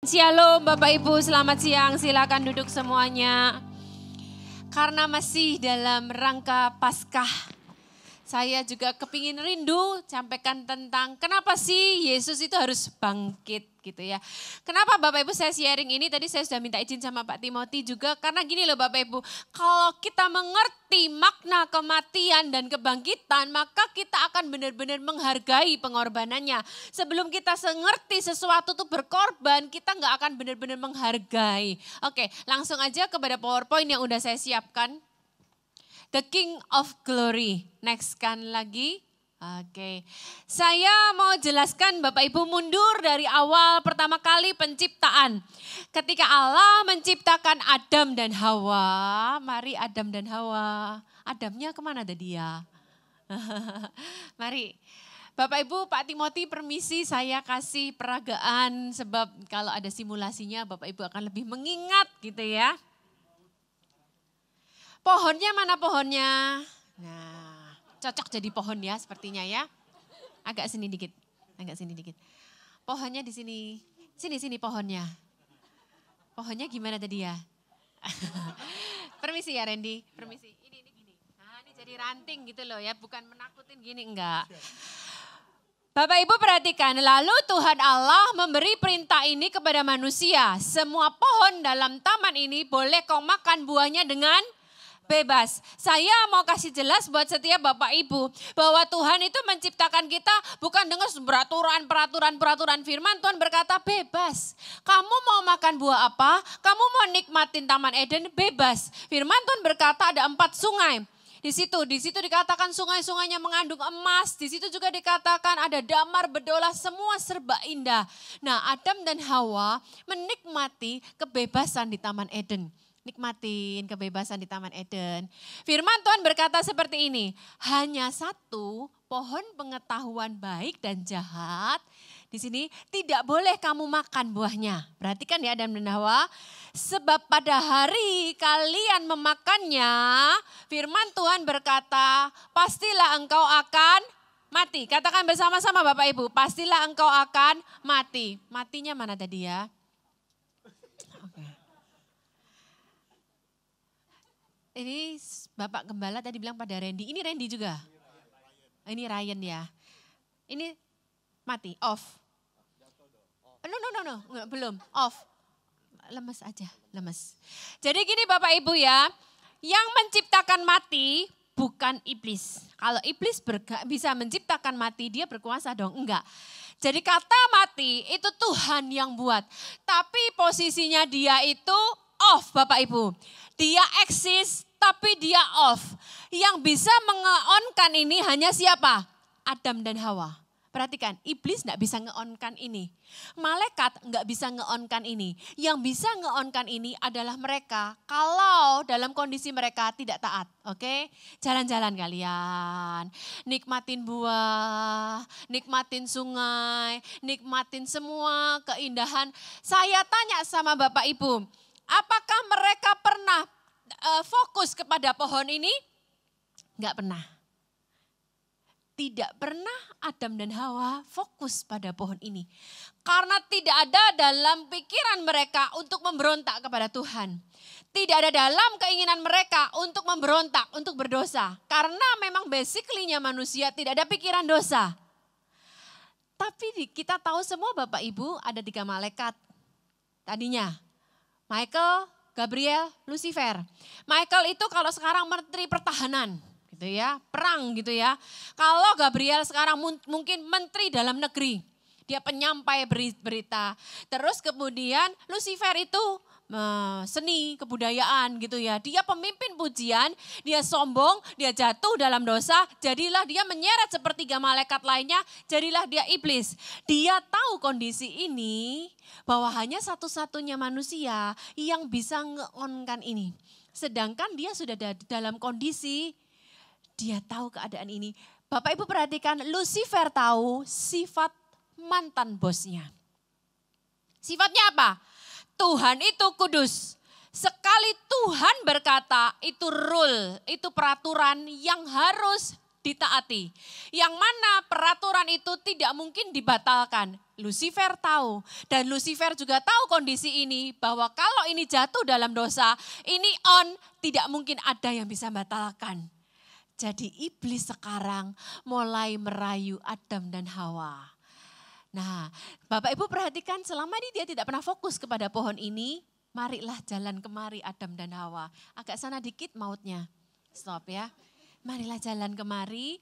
Shalom Bapak Ibu, selamat siang, silakan duduk semuanya. Karena masih dalam rangka Paskah, saya juga kepingin rindu sampaikan tentang kenapa sih Yesus itu harus bangkit gitu ya. Kenapa Bapak Ibu saya sharing ini, tadi saya sudah minta izin sama Pak Timothy juga. Karena gini loh Bapak Ibu, kalau kita mengerti makna kematian dan kebangkitan, maka kita akan benar-benar menghargai pengorbanannya. Sebelum kita mengerti sesuatu itu berkorban, kita nggak akan benar-benar menghargai. Oke, langsung aja kepada PowerPoint yang udah saya siapkan. The King of Glory. Next kan lagi. Oke. Saya mau jelaskan Bapak Ibu mundur dari awal pertama kali penciptaan. Ketika Allah menciptakan Adam dan Hawa. Mari Adam dan Hawa. Adamnya kemana tadi ya? Mari. Bapak Ibu, Pak Timothy permisi saya kasih peragaan. Sebab kalau ada simulasinya Bapak Ibu akan lebih mengingat gitu ya. Pohonnya mana pohonnya? Nah, cocok jadi pohon ya sepertinya ya. Agak sini dikit, agak sini dikit. Pohonnya di sini, sini pohonnya. Pohonnya gimana tadi ya? Permisi ya Randy, permisi. Ini gini. Nah ini jadi ranting gitu loh ya, bukan menakutin gini, enggak. Bapak Ibu perhatikan, lalu Tuhan Allah memberi perintah ini kepada manusia. Semua pohon dalam taman ini boleh kau makan buahnya dengan bebas. Saya mau kasih jelas buat setiap Bapak Ibu bahwa Tuhan itu menciptakan kita bukan dengan peraturan firman. Tuhan berkata bebas. Kamu mau makan buah apa? Kamu mau nikmatin Taman Eden? Bebas. Firman Tuhan berkata ada 4 sungai. Di situ dikatakan sungai-sungainya mengandung emas. Di situ juga dikatakan ada damar berdolah, semua serba indah. Nah, Adam dan Hawa menikmati kebebasan di Taman Eden. Nikmatin kebebasan di Taman Eden. Firman Tuhan berkata seperti ini, hanya satu pohon pengetahuan baik dan jahat. Di sini tidak boleh kamu makan buahnya. Perhatikan ya Adam dan Hawa. Sebab pada hari kalian memakannya, firman Tuhan berkata, pastilah engkau akan mati. Katakan bersama-sama Bapak Ibu, pastilah engkau akan mati. Matinya mana tadi ya? Ini Bapak Gembala tadi bilang pada Randy. Ini Randy juga? Ini Ryan ya. Ini mati, off. No, belum, off. Lemes aja, lemes. Jadi gini Bapak Ibu ya, yang menciptakan mati bukan iblis. Kalau iblis bisa menciptakan mati, dia berkuasa dong? Enggak. Jadi kata mati itu Tuhan yang buat. Tapi posisinya dia itu off Bapak Ibu. Dia eksis tapi dia off. Yang bisa nge-on-kan ini hanya siapa? Adam dan Hawa. Perhatikan, iblis gak bisa nge-on-kan ini. Malaikat gak bisa nge-on-kan ini. Yang bisa nge-on-kan ini adalah mereka kalau dalam kondisi mereka tidak taat. Oke, jalan-jalan kalian. Nikmatin buah, nikmatin sungai, nikmatin semua keindahan. Saya tanya sama Bapak Ibu, apakah mereka pernah fokus kepada pohon ini? Enggak pernah. Tidak pernah Adam dan Hawa fokus pada pohon ini. Karena tidak ada dalam pikiran mereka untuk memberontak kepada Tuhan. Tidak ada dalam keinginan mereka untuk memberontak, untuk berdosa. Karena memang basically-nya manusia tidak ada pikiran dosa. Tapi kita tahu semua Bapak Ibu ada 3 malaikat. Tadinya Michael, Gabriel, Lucifer. Michael itu kalau sekarang menteri pertahanan gitu ya, perang gitu ya. Kalau Gabriel sekarang mungkin menteri dalam negeri. Dia penyampai berita. Terus kemudian Lucifer itu seni, kebudayaan gitu ya. Dia pemimpin pujian, dia sombong, dia jatuh dalam dosa. Jadilah dia menyeret sepertiga malaikat lainnya, jadilah dia iblis. Dia tahu kondisi ini bahwa hanya satu-satunya manusia yang bisa nge-on-kan ini. Sedangkan dia sudah dalam kondisi, dia tahu keadaan ini. Bapak Ibu perhatikan, Lucifer tahu sifat mantan bosnya. Sifatnya apa? Tuhan itu kudus. Sekali Tuhan berkata, itu rule, itu peraturan yang harus ditaati. Yang mana peraturan itu tidak mungkin dibatalkan. Lucifer tahu, dan Lucifer juga tahu kondisi ini, bahwa kalau ini jatuh dalam dosa, ini tidak mungkin ada yang bisa membatalkan. Jadi iblis sekarang mulai merayu Adam dan Hawa. Nah, Bapak Ibu perhatikan, selama ini dia tidak pernah fokus kepada pohon ini. Marilah jalan kemari Adam dan Hawa. Agak sana dikit mautnya. Stop ya. Marilah jalan kemari.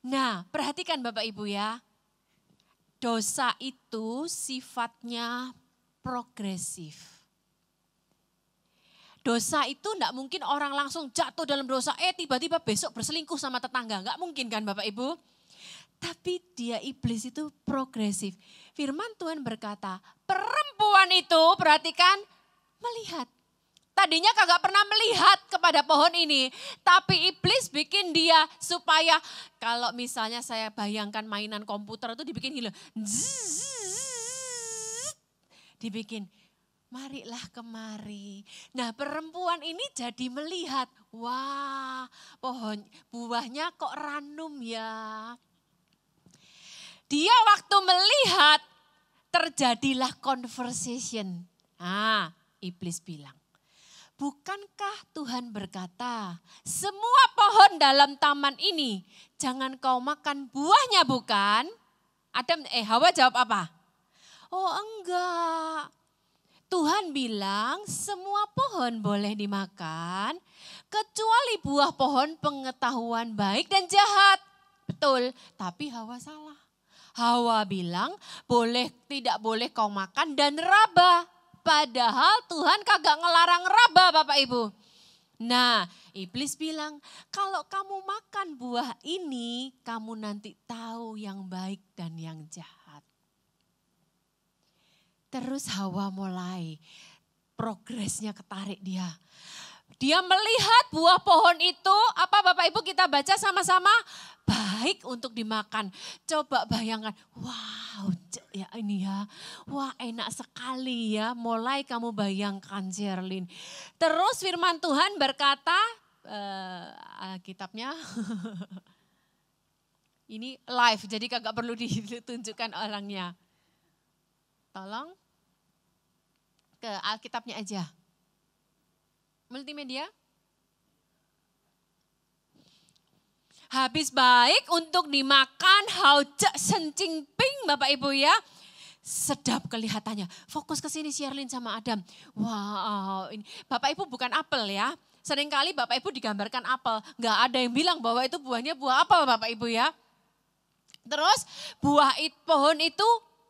Nah, perhatikan Bapak Ibu ya. Dosa itu sifatnya progresif. Dosa itu enggak mungkin orang langsung jatuh dalam dosa, tiba-tiba besok berselingkuh sama tetangga. Enggak mungkin kan Bapak Ibu. Tapi dia iblis itu progresif. Firman Tuhan berkata, perempuan itu perhatikan melihat. Tadinya kagak pernah melihat kepada pohon ini. Tapi iblis bikin dia supaya kalau misalnya saya bayangkan mainan komputer itu dibikin hilang. Dibikin, marilah kemari. Nah perempuan ini jadi melihat, wah pohon buahnya kok ranum ya. Dia waktu melihat terjadilah conversation. Iblis bilang, bukankah Tuhan berkata, semua pohon dalam taman ini jangan kau makan buahnya bukan? Hawa jawab apa? Oh enggak. Tuhan bilang semua pohon boleh dimakan kecuali buah pohon pengetahuan baik dan jahat. Betul, tapi Hawa salah. Hawa bilang tidak boleh kau makan dan raba. Padahal Tuhan kagak ngelarang raba Bapak Ibu. Nah iblis bilang kalau kamu makan buah ini kamu nanti tahu yang baik dan yang jahat. Terus Hawa mulai progresnya ketarik dia. Dia melihat buah pohon itu, apa Bapak Ibu kita baca sama-sama? Baik untuk dimakan. Coba bayangkan, wow ya ini ya, wah enak sekali ya. Mulai kamu bayangkan Sherlyn. Terus firman Tuhan berkata, kitabnya ini live jadi kagak perlu ditunjukkan orangnya. Tolong ke Alkitabnya aja. Multimedia. Habis baik untuk dimakan, haujak sencing ping Bapak Ibu ya. Sedap kelihatannya. Fokus ke sini Sherlyn sama Adam. Wow, ini Bapak Ibu bukan apel ya. Seringkali Bapak Ibu digambarkan apel. Enggak ada yang bilang bahwa itu buahnya buah apel Bapak Ibu ya. Terus pohon itu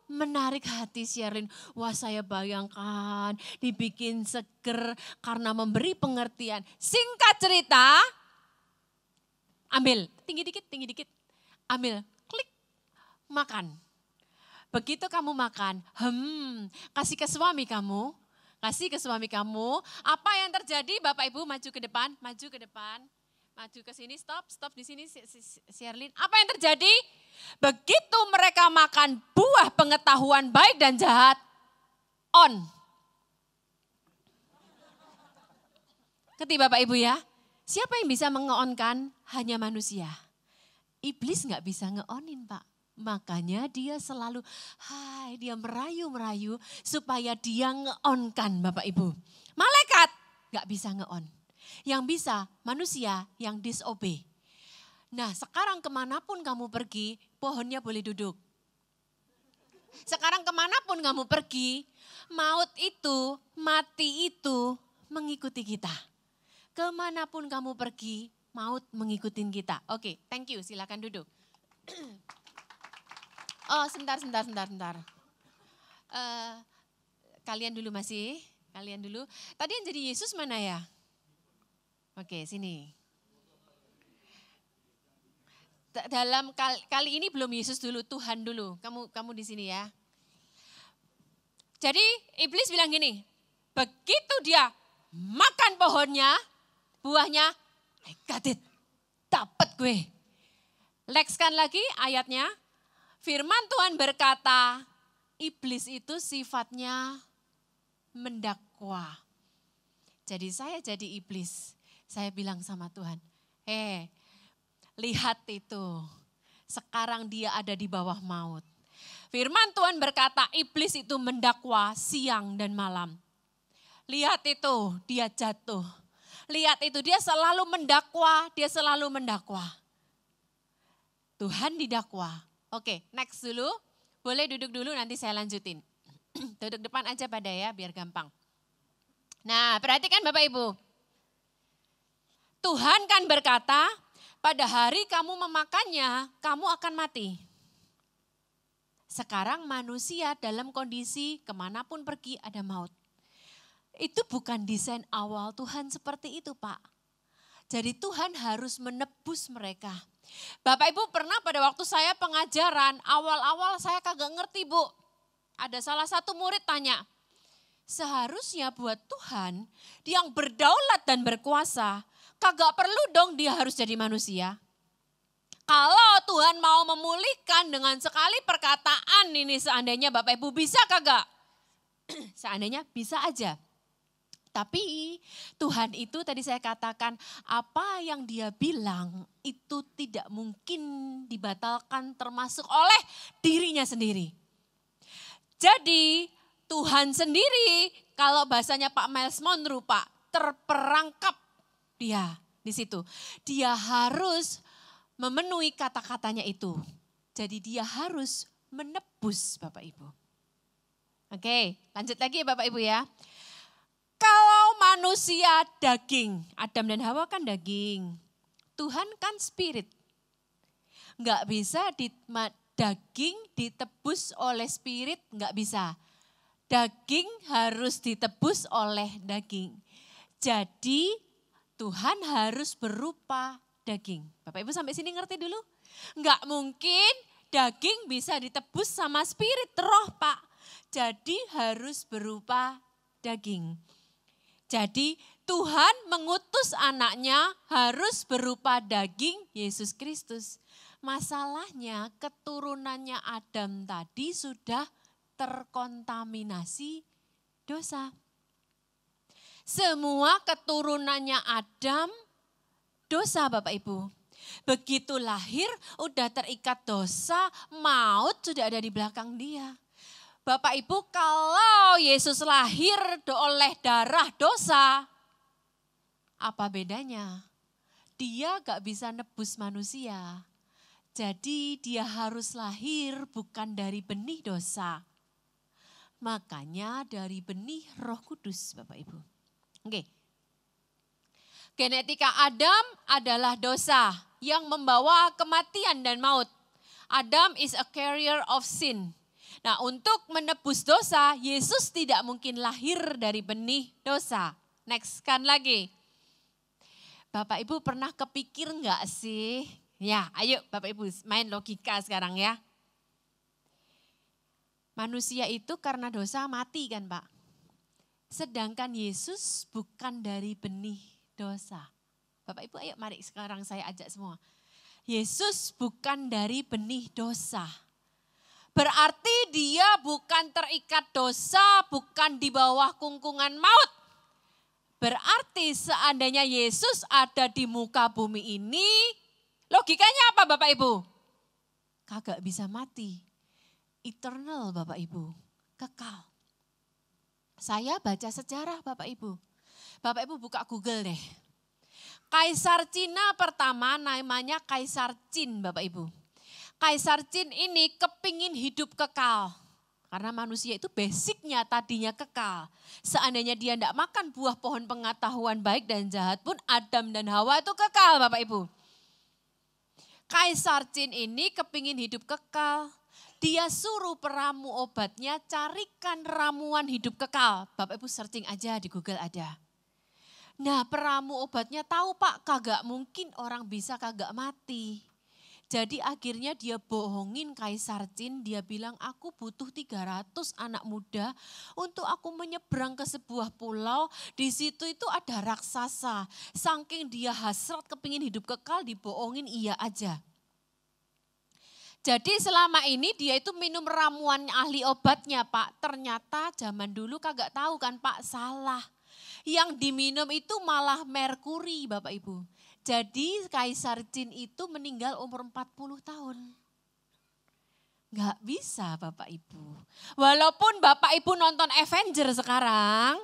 menarik hati Sherlyn. Wah saya bayangkan dibikin seger karena memberi pengertian. Singkat cerita, ambil, tinggi dikit, ambil, klik, makan. Begitu kamu makan, kasih ke suami kamu, apa yang terjadi Bapak Ibu maju ke depan, maju ke sini, stop di sini Sherlyn. Apa yang terjadi? Begitu mereka makan buah pengetahuan baik dan jahat, on. Ngerti Bapak Ibu ya? Siapa yang bisa mengeonkan? Hanya manusia. Iblis gak bisa ngeonin Pak. Makanya dia selalu, dia merayu-merayu supaya dia ngeonkan Bapak Ibu. Malaikat gak bisa ngeon. Yang bisa manusia yang disobey. Nah sekarang kemanapun kamu pergi, pohonnya boleh duduk. Sekarang kemanapun kamu pergi, maut itu, mati itu mengikuti kita. Kemanapun kamu pergi, maut mengikuti kita. Oke, thank you, silakan duduk. Oh sebentar. Kalian dulu. Tadi yang jadi Yesus mana ya? Oke, sini. Dalam kali ini belum Yesus dulu, Tuhan dulu. Kamu di sini ya. Jadi iblis bilang gini, begitu dia makan pohonnya, buahnya, I got it, dapat gue. Lekskan lagi ayatnya, firman Tuhan berkata, iblis itu sifatnya mendakwa. Jadi saya jadi iblis, saya bilang sama Tuhan, lihat itu, sekarang dia ada di bawah maut. Firman Tuhan berkata, iblis itu mendakwa siang dan malam. Lihat itu, dia jatuh. Lihat itu, dia selalu mendakwa, Tuhan didakwa. Oke, next dulu. Boleh duduk dulu, nanti saya lanjutin. Duduk depan aja pada ya, biar gampang. Nah, perhatikan Bapak Ibu. Tuhan kan berkata, pada hari kamu memakannya, kamu akan mati. Sekarang manusia dalam kondisi kemanapun pergi ada maut. Itu bukan desain awal Tuhan seperti itu, Pak. Jadi Tuhan harus menebus mereka. Bapak Ibu pernah pada waktu saya pengajaran, awal-awal saya kagak ngerti, Bu. Ada salah satu murid tanya, seharusnya buat Tuhan yang berdaulat dan berkuasa, kagak perlu dong dia harus jadi manusia. Kalau Tuhan mau memulihkan dengan sekali perkataan ini seandainya Bapak Ibu bisa kagak? Seandainya bisa aja. Tapi Tuhan itu tadi saya katakan apa yang dia bilang itu tidak mungkin dibatalkan termasuk oleh dirinya sendiri. Jadi Tuhan sendiri kalau bahasanya Pak Miles Monroe Pak terperangkap dia di situ. Dia harus memenuhi kata-katanya itu. Jadi dia harus menebus Bapak Ibu. Oke, lanjut lagi ya Bapak Ibu ya. Kalau manusia daging, Adam dan Hawa kan daging. Tuhan kan spirit. Enggak bisa daging ditebus oleh spirit, enggak bisa. Daging harus ditebus oleh daging. Jadi Tuhan harus berupa daging. Bapak Ibu sampai sini ngerti dulu? Enggak mungkin daging bisa ditebus sama spirit roh Pak. Jadi harus berupa daging. Jadi Tuhan mengutus anaknya harus berupa daging Yesus Kristus. Masalahnya keturunannya Adam tadi sudah terkontaminasi dosa. Semua keturunannya Adam dosa Bapak Ibu. Begitu lahir udah terikat dosa, maut sudah ada di belakang dia. Bapak Ibu kalau Yesus lahir oleh darah dosa, apa bedanya? Dia gak bisa nebus manusia. Jadi dia harus lahir bukan dari benih dosa. Makanya dari benih Roh Kudus Bapak Ibu. Oke. Genetika Adam adalah dosa yang membawa kematian dan maut. Adam is a carrier of sin. Nah untuk menebus dosa, Yesus tidak mungkin lahir dari benih dosa. Next kan lagi. Bapak Ibu pernah kepikir enggak sih? Ya ayo Bapak Ibu main logika sekarang ya. Manusia itu karena dosa mati kan Pak. Sedangkan Yesus bukan dari benih dosa. Bapak Ibu ayo mari sekarang saya ajak semua. Yesus bukan dari benih dosa. Berarti dia bukan terikat dosa, bukan di bawah kungkungan maut. Berarti seandainya Yesus ada di muka bumi ini, logikanya apa Bapak Ibu? Kagak bisa mati. Eternal Bapak Ibu, kekal. Saya baca sejarah Bapak Ibu. Bapak Ibu buka Google deh. Kaisar Cina pertama namanya Kaisar Qin Bapak Ibu. Kaisar Qin ini kepingin hidup kekal. Karena manusia itu basicnya tadinya kekal. Seandainya dia tidak makan buah pohon pengetahuan baik dan jahat pun Adam dan Hawa itu kekal Bapak Ibu. Kaisar Qin ini kepingin hidup kekal. Dia suruh peramu obatnya carikan ramuan hidup kekal. Bapak Ibu searching aja di Google ada. Nah peramu obatnya tahu Pak kagak mungkin orang bisa kagak mati. Jadi akhirnya dia bohongin Kaisar Qin, dia bilang aku butuh 300 anak muda untuk aku menyeberang ke sebuah pulau. Di situ itu ada raksasa, saking dia hasrat kepingin hidup kekal dibohongin iya aja. Jadi selama ini dia itu minum ramuan ahli obatnya Pak, ternyata zaman dulu kagak tahu kan Pak salah. Yang diminum itu malah merkuri Bapak Ibu. Jadi Kaisar Qin itu meninggal umur 40 tahun. Nggak bisa Bapak Ibu. Walaupun Bapak Ibu nonton Avenger sekarang,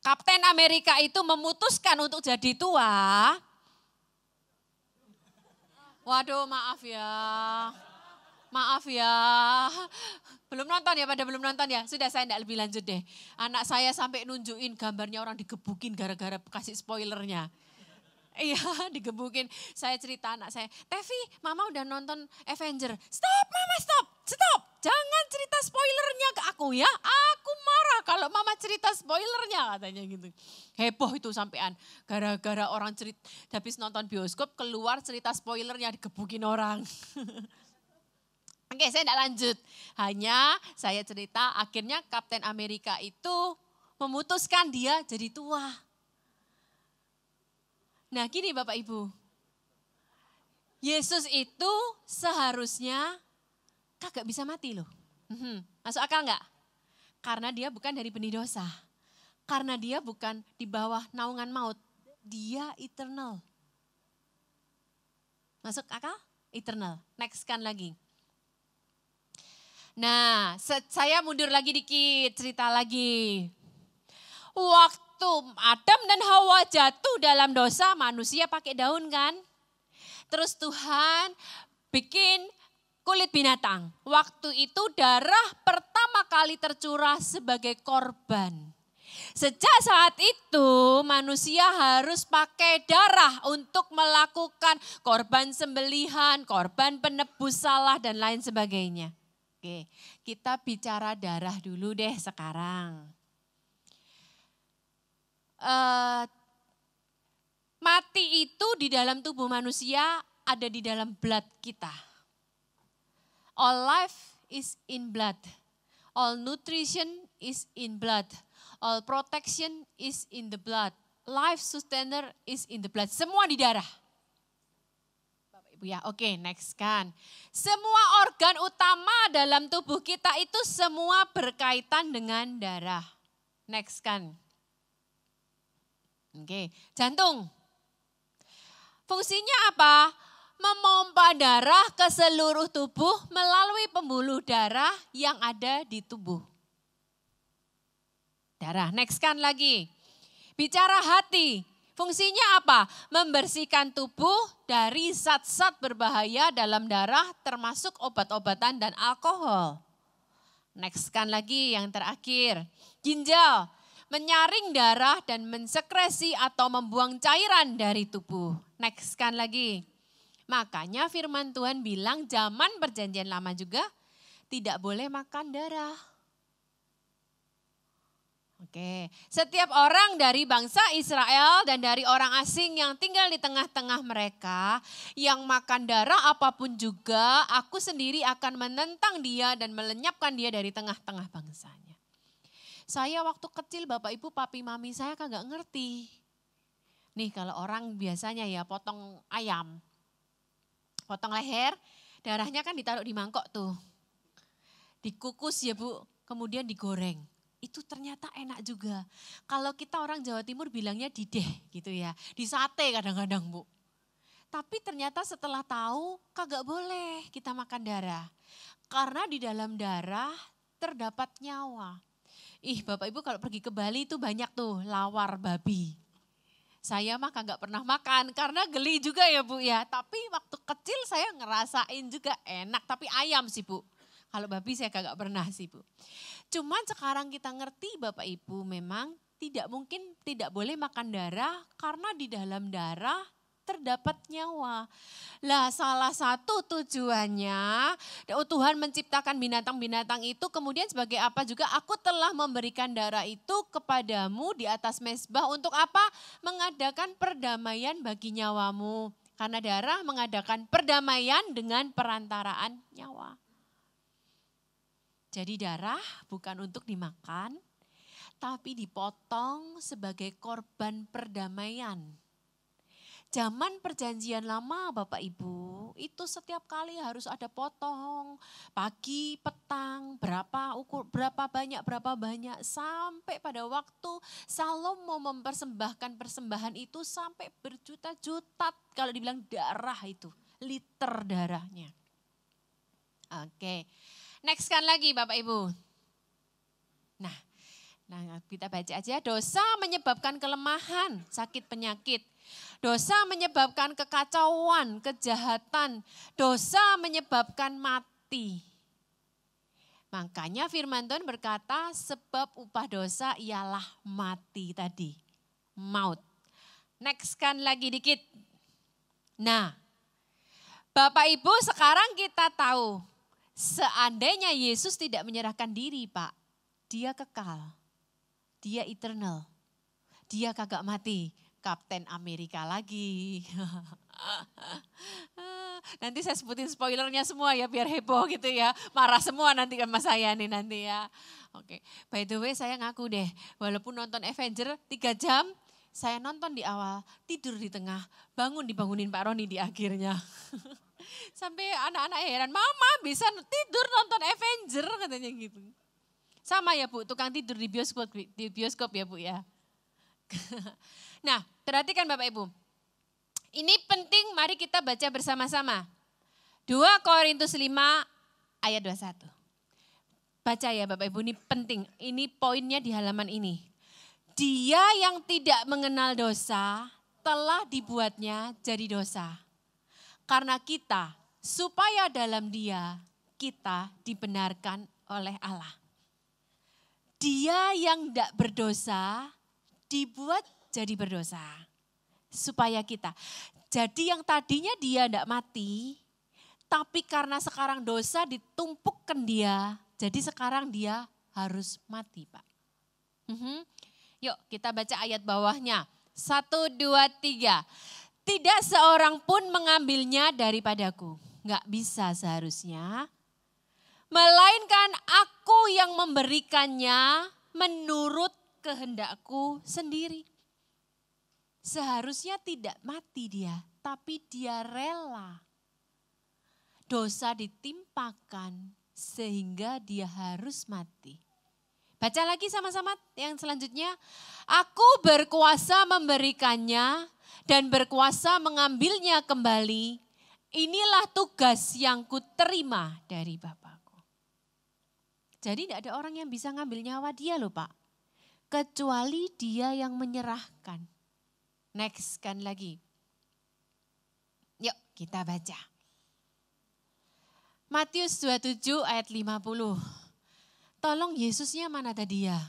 Kapten Amerika itu memutuskan untuk jadi tua. Waduh, maaf ya. Maaf ya. Belum nonton ya, pada belum nonton ya. Sudah, saya tidak lebih lanjut deh. Anak saya sampai nunjukin gambarnya orang digebukin gara-gara kasih spoilernya. Iya, digebukin. Saya cerita anak saya, Tevi, mama udah nonton Avenger. Stop mama, stop. Jangan cerita spoilernya ke aku ya. Aku marah kalau mama cerita spoilernya, katanya gitu. Heboh itu sampean. Gara-gara orang cerita, habis nonton bioskop keluar cerita spoilernya, digebukin orang. Oke, saya tidak lanjut. Hanya saya cerita akhirnya Kapten Amerika itu memutuskan dia jadi tua. Nah gini Bapak Ibu, Yesus itu seharusnya kagak bisa mati loh. Masuk akal enggak? Karena dia bukan dari benih dosa. Karena dia bukan di bawah naungan maut. Dia eternal. Masuk akal? Eternal. Next kan lagi. Nah, saya mundur lagi dikit, cerita lagi. Waktu Adam dan Hawa jatuh dalam dosa, manusia pakai daun kan. Terus Tuhan bikin kulit binatang. Waktu itu darah pertama kali tercurah sebagai korban. Sejak saat itu manusia harus pakai darah untuk melakukan korban sembelihan, korban penebus salah dan lain sebagainya. Oke, kita bicara darah dulu deh sekarang. Mati itu di dalam tubuh manusia ada di dalam blood kita. All life is in blood. All nutrition is in blood. All protection is in the blood. Life sustainer is in the blood. Semua di darah. Bapak Ibu ya, oke next kan. Semua organ utama dalam tubuh kita itu semua berkaitan dengan darah. Next kan. Oke, jantung. Fungsinya apa? Memompa darah ke seluruh tubuh melalui pembuluh darah yang ada di tubuh. Darah, next kan lagi. Bicara hati, fungsinya apa? Membersihkan tubuh dari zat-zat berbahaya dalam darah termasuk obat-obatan dan alkohol. Next kan lagi yang terakhir. Ginjal. Menyaring darah dan mensekresi atau membuang cairan dari tubuh. Next kan lagi. Makanya firman Tuhan bilang zaman perjanjian lama juga tidak boleh makan darah. Oke, setiap orang dari bangsa Israel dan dari orang asing yang tinggal di tengah-tengah mereka yang makan darah apapun juga, aku sendiri akan menentang dia dan melenyapkan dia dari tengah-tengah bangsanya. Saya waktu kecil Bapak Ibu papi mami saya kagak ngerti. Nih kalau orang biasanya ya potong ayam, potong leher, darahnya kan ditaruh di mangkok tuh. Dikukus ya Bu, kemudian digoreng. Itu ternyata enak juga. Kalau kita orang Jawa Timur bilangnya dideh gitu ya, di sate kadang-kadang Bu. Tapi ternyata setelah tahu kagak boleh kita makan darah. Karena di dalam darah terdapat nyawa. Bapak Ibu kalau pergi ke Bali itu banyak tuh lawar babi. Saya mah kagak pernah makan karena geli juga ya Bu ya. Tapi waktu kecil saya ngerasain juga enak, tapi ayam sih Bu. Kalau babi saya kagak pernah sih Bu. Cuman sekarang kita ngerti Bapak Ibu memang tidak boleh makan darah karena di dalam darah terdapat nyawa. Lah salah satu tujuannya Tuhan menciptakan binatang-binatang itu kemudian sebagai apa juga aku telah memberikan darah itu kepadamu di atas mezbah untuk apa? Mengadakan perdamaian bagi nyawamu. Karena darah mengadakan perdamaian dengan perantaraan nyawa. Jadi darah bukan untuk dimakan tapi dipotong sebagai korban perdamaian. Zaman perjanjian lama Bapak Ibu, itu setiap kali harus ada potong, pagi, petang, berapa banyak, sampai pada waktu Salomo mempersembahkan persembahan itu sampai berjuta-juta, kalau dibilang darah itu, liter darahnya. Oke. Next kan lagi Bapak Ibu. Nah, kita baca aja. Dosa menyebabkan kelemahan, sakit penyakit. Dosa menyebabkan kekacauan, kejahatan. Dosa menyebabkan mati. Makanya firman Tuhan berkata sebab upah dosa ialah mati tadi. Maut. Next kan lagi dikit. Nah, Bapak Ibu sekarang kita tahu. Seandainya Yesus tidak menyerahkan diri Pak. Dia kekal. Dia eternal. Dia kagak mati. Kapten Amerika lagi. Nanti saya sebutin spoilernya semua ya biar heboh gitu ya. Marah semua nanti sama saya nih nanti ya. Oke, by the way saya ngaku deh. Walaupun nonton Avenger 3 jam, saya nonton di awal, tidur di tengah, dibangunin Pak Roni di akhirnya. Sampai anak-anak heran, mama bisa tidur nonton Avenger katanya gitu. Sama ya Bu, tukang tidur di bioskop ya Bu ya. Nah, perhatikan Bapak Ibu. Ini penting, mari kita baca bersama-sama. 2 Korintus 5 ayat 21. Baca ya Bapak Ibu, ini penting. Ini poinnya di halaman ini. Dia yang tidak mengenal dosa telah dibuatnya jadi dosa. Karena kita, supaya dalam dia kita dibenarkan oleh Allah. Dia yang tidak berdosa dibuat jadi berdosa. Supaya kita. Jadi yang tadinya dia tidak mati, tapi karena sekarang dosa ditumpukkan dia, jadi sekarang dia harus mati Pak. Yuk kita baca ayat bawahnya. 1, 2, 3. Tidak seorang pun mengambilnya daripadaku. Enggak bisa seharusnya. Melainkan aku yang memberikannya menurut kehendakku sendiri. Seharusnya tidak mati dia, tapi dia rela. Dosa ditimpakan sehingga dia harus mati. Baca lagi sama-sama yang selanjutnya. Aku berkuasa memberikannya dan berkuasa mengambilnya kembali. Inilah tugas yang kuterima dari Bapakku. Jadi tidak ada orang yang bisa ngambil nyawa dia loh Pak. Kecuali dia yang menyerahkan. Next kan lagi. Yuk kita baca. Matius 27 ayat 50. Tolong Yesusnya mana tadi ya?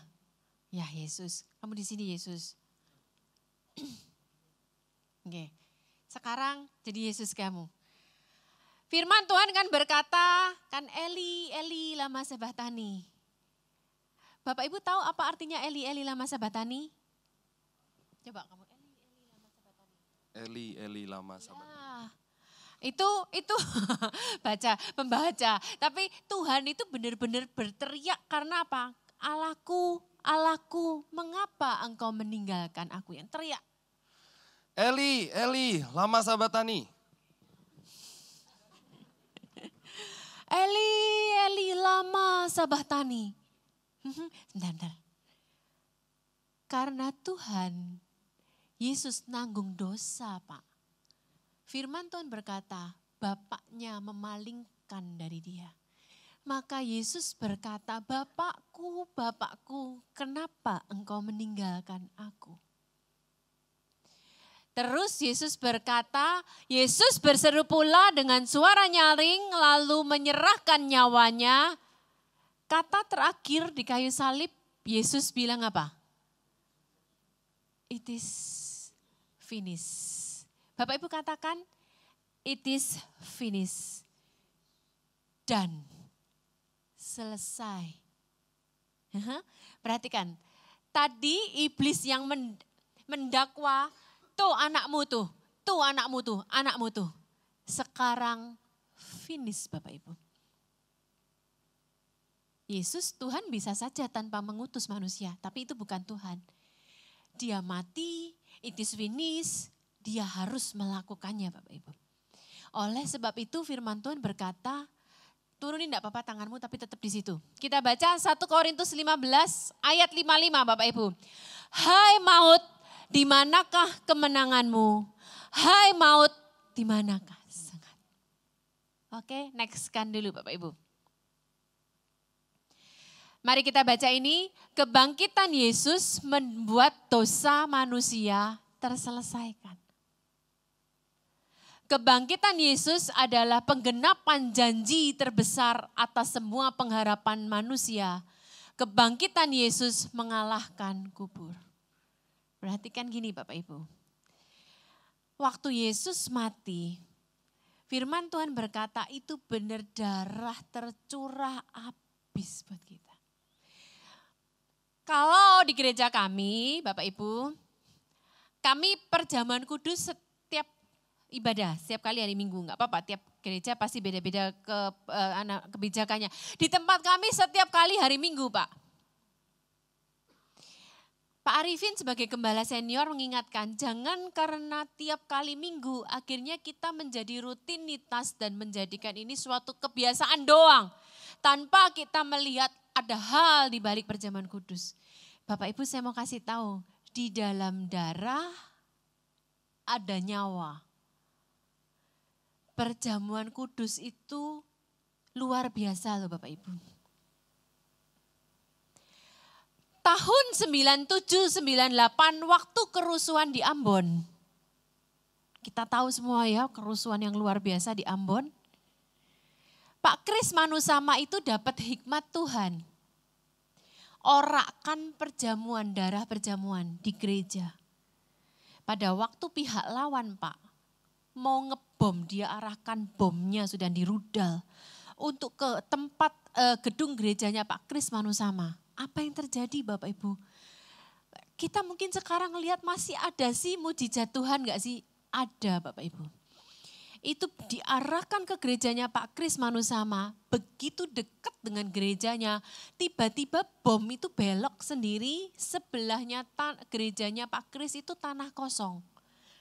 Ya Yesus, kamu di sini Yesus. Oke. Sekarang jadi Yesus kamu. Firman Tuhan kan berkata, kan Eli, Eli lama sabachtani. Bapak Ibu tahu apa artinya Eli, Eli lama sabachtani? Coba kamu. Eli lama sabachtani. Ya, itu baca, pembaca. Tapi Tuhan itu benar-benar berteriak karena apa? Allahku, Allahku, mengapa engkau meninggalkan aku? Yang teriak. Eli lama sabachtani. Eli lama sabachtani. Sebentar. Karena Tuhan Yesus nanggung dosa Pak. Firman Tuhan berkata, Bapaknya memalingkan dari dia. Maka Yesus berkata, Bapakku, Bapakku, kenapa engkau meninggalkan aku? Terus Yesus berkata, Yesus berseru pula dengan suara nyaring lalu menyerahkan nyawanya. Kata terakhir di kayu salib, Yesus bilang apa? It is finished. Bapak Ibu katakan, it is finished. Dan selesai. Perhatikan, tadi iblis yang mendakwa, tuh anakmu tuh, anakmu tuh. Sekarang finish Bapak Ibu. Yesus Tuhan bisa saja tanpa mengutus manusia, tapi itu bukan Tuhan. Dia mati, it is finished, dia harus melakukannya Bapak Ibu. Oleh sebab itu firman Tuhan berkata, turunin enggak apa-apa tanganmu tapi tetap di situ. Kita baca 1 Korintus 15 ayat 55 Bapak Ibu. Hai maut, di manakah kemenanganmu? Hai maut, di manakah sengat? Oke, next kan dulu Bapak Ibu. Mari kita baca ini, kebangkitan Yesus membuat dosa manusia terselesaikan. Kebangkitan Yesus adalah penggenapan janji terbesar atas semua pengharapan manusia. Kebangkitan Yesus mengalahkan kubur. Perhatikan gini Bapak Ibu. Waktu Yesus mati, firman Tuhan berkata itu benar darah tercurah habis buat kita. Kalau di gereja kami, Bapak Ibu, kami perjamuan kudus setiap ibadah, setiap kali hari Minggu, enggak apa-apa, tiap gereja pasti beda-beda kebijakannya. Di tempat kami setiap kali hari Minggu, Pak. Pak Arifin sebagai gembala senior mengingatkan, jangan karena tiap kali Minggu akhirnya kita menjadi rutinitas dan menjadikan ini suatu kebiasaan doang. Tanpa kita melihat ada hal di balik perjamuan kudus. Bapak Ibu saya mau kasih tahu, di dalam darah ada nyawa. Perjamuan kudus itu luar biasa loh Bapak Ibu. Tahun 97-98 waktu kerusuhan di Ambon. Kita tahu semua ya kerusuhan yang luar biasa di Ambon. Pak Kris Manusama itu dapat hikmat Tuhan. Orakan perjamuan, darah perjamuan di gereja. Pada waktu pihak lawan Pak, mau ngebom, dia arahkan bomnya sudah di rudal. Untuk ke tempat gedung gerejanya Pak Kris Manusama. Apa yang terjadi Bapak Ibu? Kita mungkin sekarang lihat masih ada sih mujizat Tuhan gak sih? Ada Bapak Ibu. Itu diarahkan ke gerejanya Pak Kris Manusama, begitu dekat dengan gerejanya, tiba-tiba bom itu belok sendiri, sebelahnya gerejanya Pak Kris itu tanah kosong.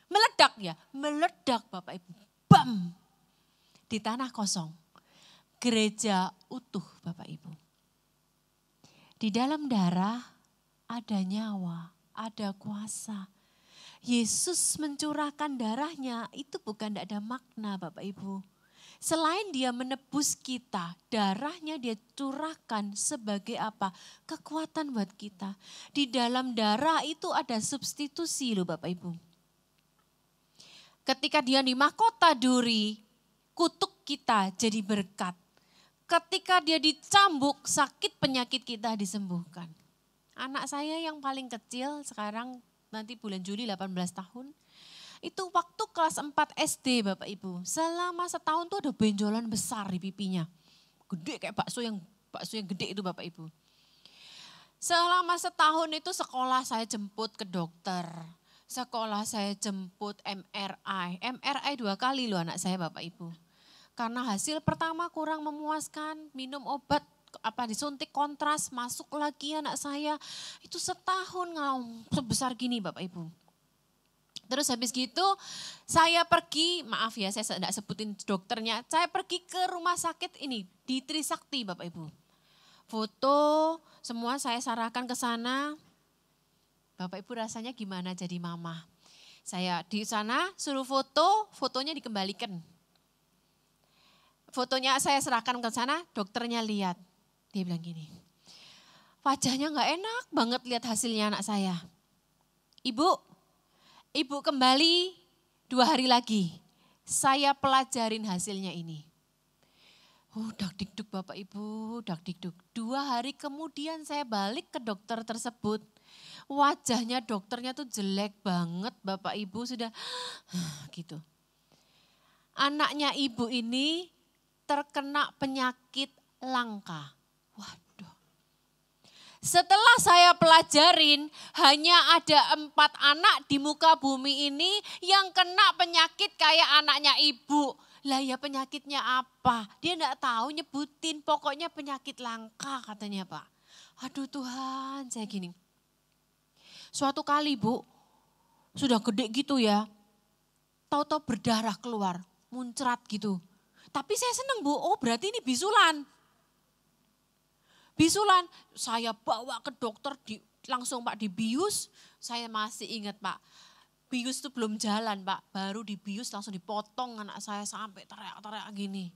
Meledak ya, meledak Bapak Ibu, bam, di tanah kosong. Gereja utuh Bapak Ibu. Di dalam darah ada nyawa, ada kuasa. Yesus mencurahkan darahnya itu bukan tidak ada makna Bapak Ibu. Selain dia menebus kita, darahnya dia curahkan sebagai apa? Kekuatan buat kita. Di dalam darah itu ada substitusi loh Bapak Ibu. Ketika dia di mahkota duri, kutuk kita jadi berkat. Ketika dia dicambuk, sakit penyakit kita disembuhkan. Anak saya yang paling kecil sekarang nanti bulan Juli 18 tahun. Itu waktu kelas 4 SD Bapak Ibu. Selama setahun tuh ada benjolan besar di pipinya. Gede kayak bakso yang gede itu Bapak Ibu. Selama setahun itu sekolah saya jemput ke dokter. Sekolah saya jemput MRI. MRI 2 kali loh anak saya Bapak Ibu. Karena hasil pertama kurang memuaskan, minum obat, disuntik kontras, masuk lagi anak saya. Itu setahun sebesar gini Bapak Ibu. Terus habis gitu saya pergi, maaf ya saya tidak sebutin dokternya, saya pergi ke rumah sakit ini di Trisakti Bapak Ibu. Foto semua saya sarahkan ke sana. Bapak Ibu rasanya gimana jadi mama? Saya di sana suruh foto, fotonya dikembalikan. Fotonya saya serahkan ke sana, dokternya lihat. Dia bilang gini, wajahnya gak enak banget lihat hasilnya anak saya. Ibu kembali 2 hari lagi, saya pelajarin hasilnya ini. Dak-dikduk Bapak Ibu, dak-dikduk. 2 hari kemudian saya balik ke dokter tersebut. Wajahnya dokternya tuh jelek banget Bapak Ibu, sudah gitu. Anaknya ibu ini terkena penyakit langka. Waduh. Setelah saya pelajarin, hanya ada 4 anak di muka bumi ini yang kena penyakit kayak anaknya ibu. Lah ya penyakitnya apa? Dia enggak tahu nyebutin, pokoknya penyakit langka katanya Pak. Aduh Tuhan, saya gini. Suatu kali Bu, sudah gede gitu ya, tahu-tahu berdarah keluar, muncrat gitu. Tapi saya senang Bu, oh berarti ini bisulan. Bisulan, saya bawa ke dokter, langsung Pak dibius. Saya masih ingat Pak, bius itu belum jalan Pak. Baru dibius langsung dipotong anak saya sampai teriak-teriak gini.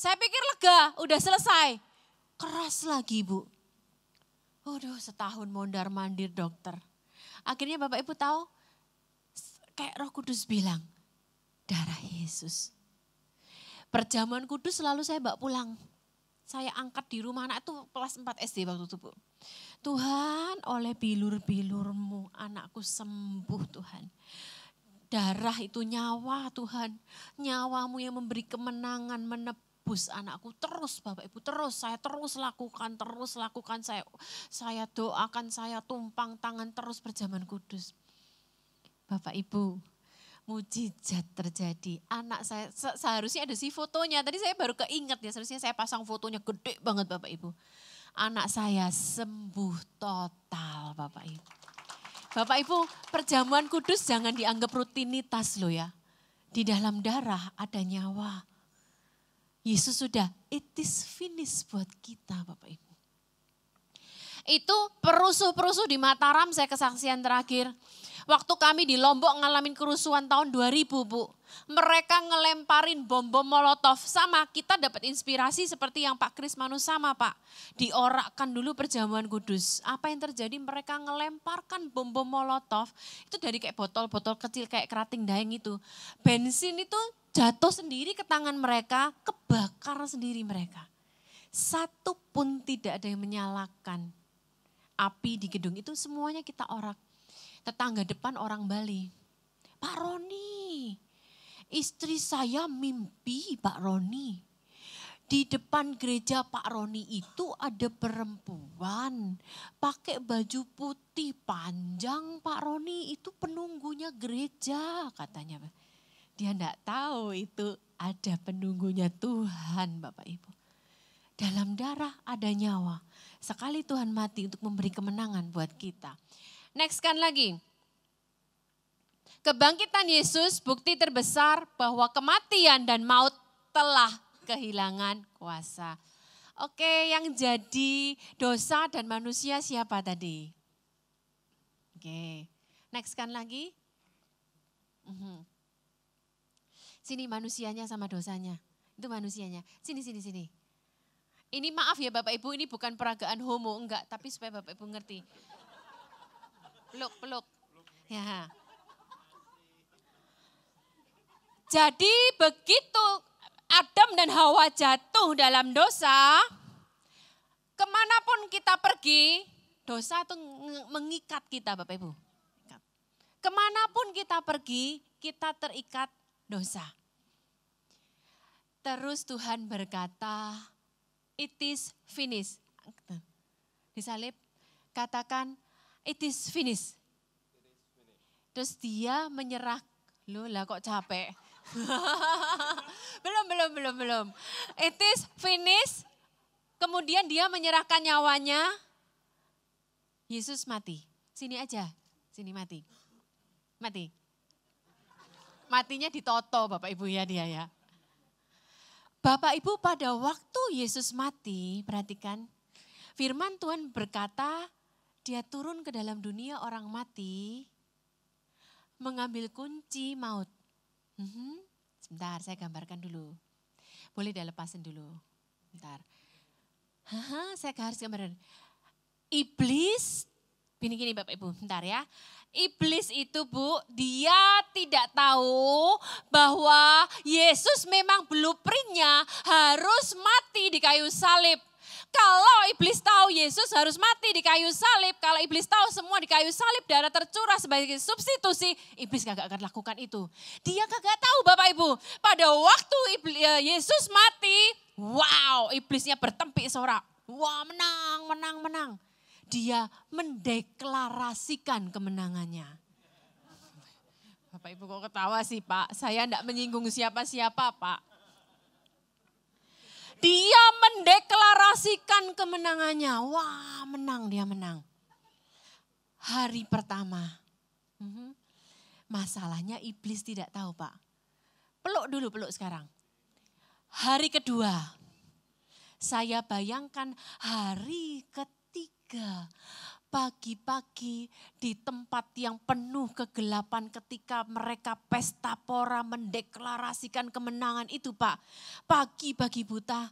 Saya pikir lega, udah selesai. Keras lagi Bu. Waduh, setahun mondar-mandir dokter. Akhirnya Bapak Ibu tahu, kayak Roh Kudus bilang, darah Yesus. Perjamuan kudus selalu saya bawa pulang. Saya angkat di rumah, anak itu kelas 4 SD waktu itu Bu. Tuhan, oleh bilur-bilurmu anakku sembuh Tuhan. Darah itu nyawa Tuhan. Nyawamu yang memberi kemenangan, menebus anakku. Terus Bapak Ibu, saya terus lakukan. Saya doakan, saya tumpang tangan terus perjamuan kudus. Bapak Ibu, mujizat terjadi. Anak saya, seharusnya ada sih fotonya. Tadi saya baru keinget ya, seharusnya saya pasang fotonya gede banget Bapak Ibu. Anak saya sembuh total Bapak Ibu. Bapak Ibu, perjamuan kudus jangan dianggap rutinitas loh ya. Di dalam darah ada nyawa. Yesus sudah, it is finished buat kita Bapak Ibu. Itu perusuh-perusuh di Mataram, saya kesaksian terakhir. Waktu kami di Lombok ngalamin kerusuhan tahun 2000 Bu. Mereka ngelemparin bom-bom molotov. Sama kita dapat inspirasi seperti yang Pak Kris Manus sama Pak. Diorakkan dulu perjamuan kudus. Apa yang terjadi? Mereka ngelemparkan bom-bom molotov. Itu dari kayak botol-botol kecil kayak kerating daeng itu. Bensin itu jatuh sendiri ke tangan mereka, kebakar sendiri mereka. Satu pun tidak ada yang menyalakan. Api di gedung itu semuanya kita orak. Tetangga depan orang Bali. Pak Roni, istri saya mimpi Pak Roni. Di depan gereja Pak Roni itu ada perempuan pakai baju putih panjang. Pak Roni itu penunggunya gereja katanya. Dia enggak tahu itu ada penunggunya Tuhan Bapak Ibu. Dalam darah ada nyawa. Sekali Tuhan mati untuk memberi kemenangan buat kita. Next kan lagi. Kebangkitan Yesus bukti terbesar bahwa kematian dan maut telah kehilangan kuasa. Oke, yang jadi dosa dan manusia siapa tadi? Oke, next kan lagi. Sini manusianya sama dosanya. Itu manusianya. Sini. Ini maaf ya Bapak Ibu, ini bukan peragaan homo, enggak. Tapi supaya Bapak Ibu ngerti. Peluk. Ya. Jadi begitu Adam dan Hawa jatuh dalam dosa, kemanapun kita pergi, dosa itu mengikat kita Bapak Ibu. Kemanapun kita pergi, kita terikat dosa. Terus Tuhan berkata, it is finished. Disalib, katakan, it is finished. Terus dia menyerah. Loh lah kok capek. belum. It is finished. Kemudian dia menyerahkan nyawanya. Yesus mati. Sini aja. Sini mati. Matinya ditoto Bapak Ibu ya dia ya. Bapak Ibu pada waktu Yesus mati, perhatikan. Firman Tuhan berkata, dia turun ke dalam dunia orang mati, mengambil kunci maut. Sebentar, saya gambarkan dulu. Boleh dilepasin dulu. Bentar. Saya harus gambarkan. Iblis, gini Bapak Ibu, bentar ya. Iblis itu Bu, dia tidak tahu bahwa Yesus memang blueprintnya harus mati di kayu salib. Kalau iblis tahu Yesus harus mati di kayu salib, kalau iblis tahu semua di kayu salib darah tercurah sebagai substitusi, iblis kagak akan lakukan itu. Dia kagak tahu Bapak Ibu, pada waktu Yesus mati, wow iblisnya bertempik sorak. Wah menang. Dia mendeklarasikan kemenangannya. Bapak Ibu kok ketawa sih Pak, saya enggak menyinggung siapa-siapa Pak. Dia mendeklarasikan kemenangannya. Wah dia menang. Hari pertama. Masalahnya iblis tidak tahu Pak. Peluk sekarang. Hari kedua. Saya bayangkan hari ketiga. pagi-pagi di tempat yang penuh kegelapan ketika mereka pesta pora mendeklarasikan kemenangan itu Pak. Pagi-pagi buta,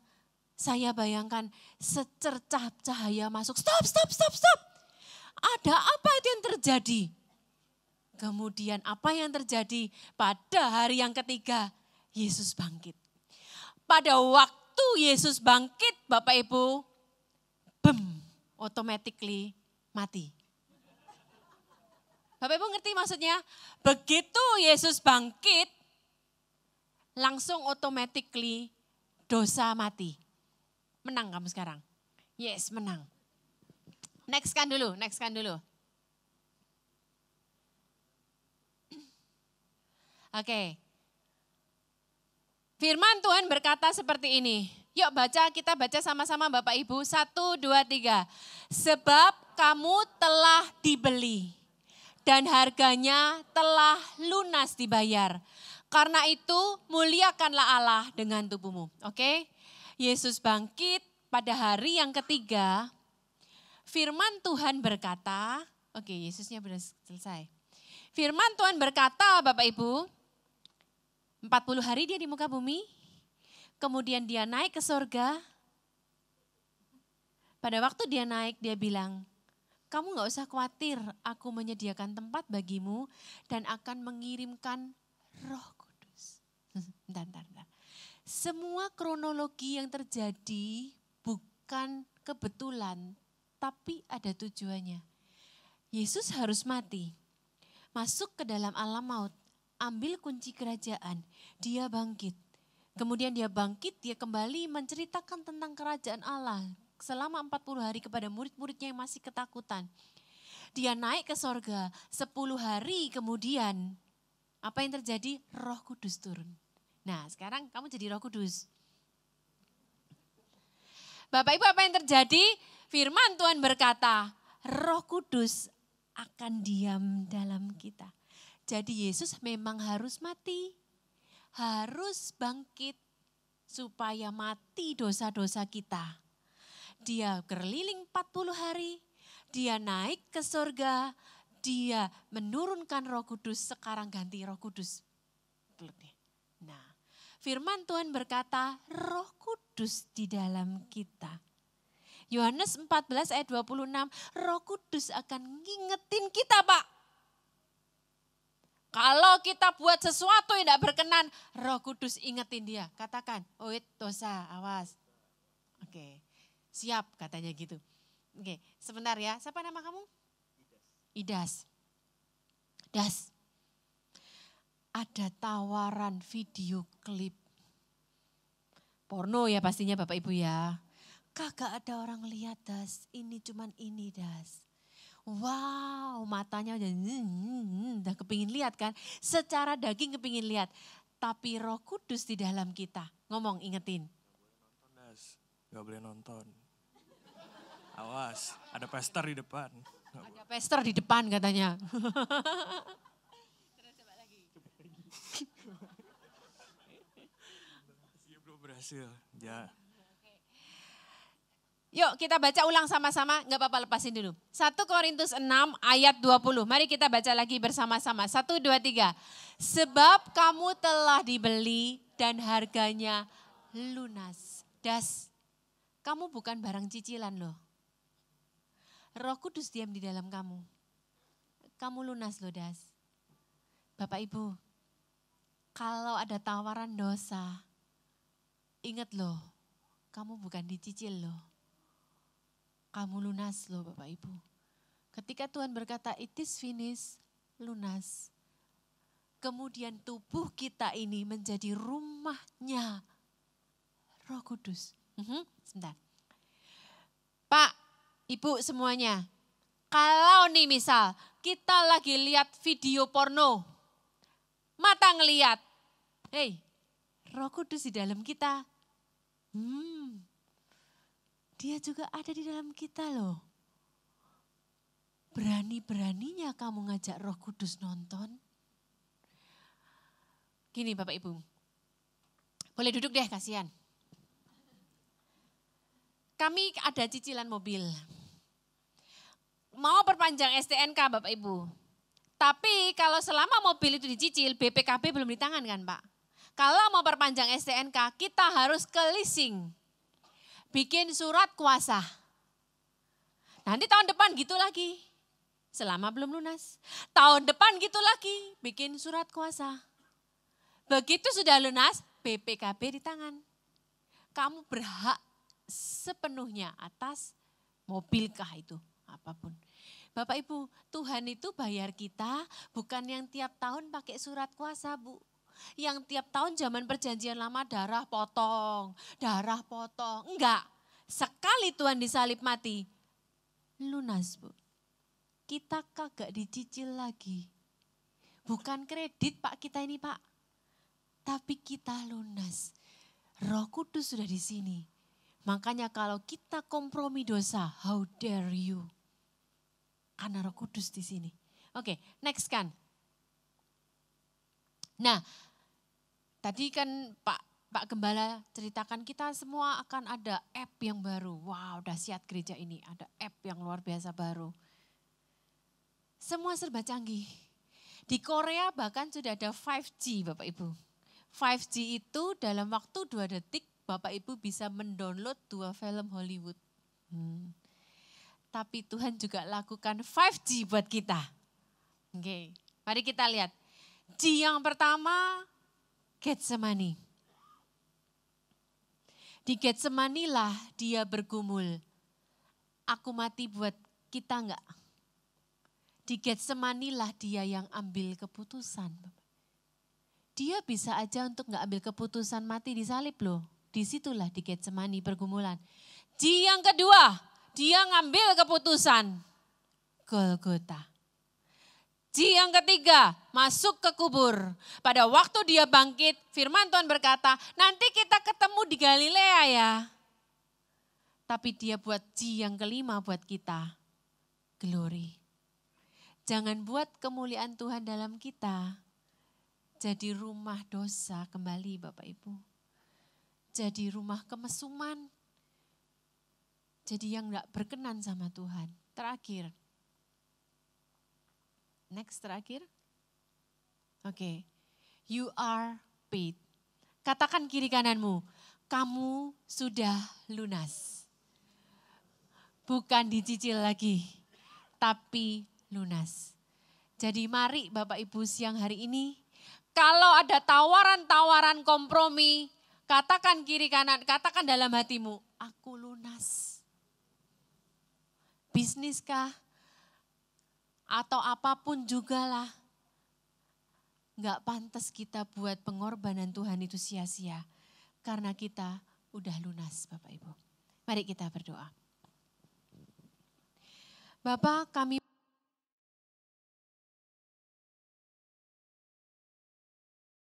saya bayangkan secercah cahaya masuk. Stop. Ada apa itu yang terjadi? Kemudian apa yang terjadi pada hari yang ketiga? Yesus bangkit. Pada waktu Yesus bangkit Bapak Ibu, automatically mati. Bapak Ibu ngerti maksudnya? Begitu Yesus bangkit, langsung automatically dosa mati. Menang kamu sekarang. Yes, menang. Next kan dulu. Oke. Firman Tuhan berkata seperti ini. Yuk kita baca sama-sama Bapak Ibu. 1, 2, 3. Sebab kamu telah dibeli dan harganya telah lunas dibayar. Karena itu muliakanlah Allah dengan tubuhmu. Oke? Yesus bangkit pada hari yang ketiga. Firman Tuhan berkata, oke Yesusnya sudah selesai. Firman Tuhan berkata Bapak Ibu, 40 hari dia di muka bumi, kemudian dia naik ke sorga. Pada waktu dia naik dia bilang, kamu gak usah khawatir, aku menyediakan tempat bagimu dan akan mengirimkan Roh Kudus. Bentar. Semua kronologi yang terjadi bukan kebetulan, tapi ada tujuannya. Yesus harus mati, masuk ke dalam alam maut, ambil kunci kerajaan, dia bangkit. Kemudian dia bangkit, dia kembali menceritakan tentang kerajaan Allah selama 40 hari kepada murid-muridnya yang masih ketakutan. Dia naik ke sorga, 10 hari kemudian apa yang terjadi? Roh Kudus turun. Nah sekarang kamu jadi Roh Kudus. Bapak Ibu apa yang terjadi? Firman Tuhan berkata, Roh Kudus akan diam dalam kita. Jadi Yesus memang harus mati, harus bangkit supaya mati dosa-dosa kita. Dia berkeliling 40 hari, dia naik ke surga, dia menurunkan Roh Kudus, sekarang ganti Roh Kudus. Nah, firman Tuhan berkata, Roh Kudus di dalam kita. Yohanes 14 ayat 26, Roh Kudus akan ngingetin kita Pak. Kalau kita buat sesuatu yang tidak berkenan, Roh Kudus ingetin dia. Katakan, dosa, awas. Oke, siap katanya gitu. Oke, sebentar ya. Siapa nama kamu? Idas. Das. Ada tawaran video klip. Porno ya pastinya Bapak Ibu ya. Kagak ada orang lihat Das, ini cuman ini Das. Wow, matanya udah kepingin lihat kan. Secara daging kepingin lihat. Tapi Roh Kudus di dalam kita. Ngomong, ingetin. Gak boleh nonton. Awas, ada pester di depan. Ada pester di depan katanya. Coba lagi. Belum berhasil. Ya. Yuk kita baca ulang sama-sama, gak apa-apa lepasin dulu. 1 Korintus 6 ayat 20, mari kita baca lagi bersama-sama. 1, 2, 3. Sebab kamu telah dibeli dan harganya lunas. Das, kamu bukan barang cicilan loh. Roh Kudus diam di dalam kamu. Kamu lunas loh Das. Bapak Ibu, kalau ada tawaran dosa, ingat loh, kamu bukan dicicil loh. Kamu lunas loh Bapak Ibu. Ketika Tuhan berkata it is finished, lunas. Kemudian tubuh kita ini menjadi rumahnya Roh Kudus. Sebentar. Pak, Ibu semuanya. Kalau nih misal kita lagi lihat video porno. Mata ngeliat. Hei, Roh Kudus di dalam kita. Dia juga ada di dalam kita loh. Berani-beraninya kamu ngajak Roh Kudus nonton. Gini Bapak Ibu. Boleh duduk deh, kasihan. Kami ada cicilan mobil. mau perpanjang STNK Bapak Ibu. Tapi kalau selama mobil itu dicicil, BPKB belum di tangan kan Pak. Kalau mau perpanjang STNK, kita harus ke leasing. Bikin surat kuasa. Nanti tahun depan gitu lagi. Selama belum lunas. Tahun depan gitu lagi, bikin surat kuasa. Begitu sudah lunas, BPKB di tangan. Kamu berhak sepenuhnya atas mobilkah itu, apapun. Bapak Ibu, Tuhan itu bayar kita bukan yang tiap tahun pakai surat kuasa Bu. Yang tiap tahun zaman perjanjian lama darah potong. Enggak, sekali Tuhan disalib mati, lunas Bu. Kita kagak dicicil lagi. Bukan kredit Pak kita ini Pak. Tapi kita lunas. Roh Kudus sudah di sini. Makanya kalau kita kompromi dosa, how dare you? Karena Roh Kudus di sini. Oke, next kan. Nah, tadi kan Pak Gembala ceritakan kita semua akan ada app yang baru. Wow, dahsyat gereja ini, ada app yang luar biasa baru. Semua serba canggih. Di Korea bahkan sudah ada 5G Bapak Ibu. 5G itu dalam waktu 2 detik Bapak Ibu bisa mendownload 2 film Hollywood. Tapi Tuhan juga lakukan 5G buat kita. Oke, mari kita lihat. G yang pertama, Getsemani. Di Getsemani lah dia bergumul. Aku mati buat kita enggak? Di Getsemani lah dia yang ambil keputusan. Dia bisa aja untuk enggak ambil keputusan mati di salib loh. Disitulah di Getsemani pergumulan. G yang kedua, dia ngambil keputusan Golgota. G yang ketiga, masuk ke kubur. Pada waktu dia bangkit, firman Tuhan berkata, nanti kita ketemu di Galilea ya. Tapi dia buat G yang kelima buat kita, glory. Jangan buat kemuliaan Tuhan dalam kita jadi rumah dosa kembali Bapak Ibu. Jadi rumah kemesuman. Jadi yang enggak berkenan sama Tuhan. Terakhir. Next terakhir. Oke. You are paid. Katakan kiri kananmu, kamu sudah lunas. Bukan dicicil lagi, tapi lunas. Jadi mari Bapak Ibu siang hari ini, kalau ada tawaran-tawaran kompromi, katakan kiri kanan, katakan dalam hatimu, aku lunas. Bisnis kah? Atau apapun juga lah. Enggak pantas kita buat pengorbanan Tuhan itu sia-sia. Karena kita udah lunas Bapak Ibu. Mari kita berdoa. Bapak kami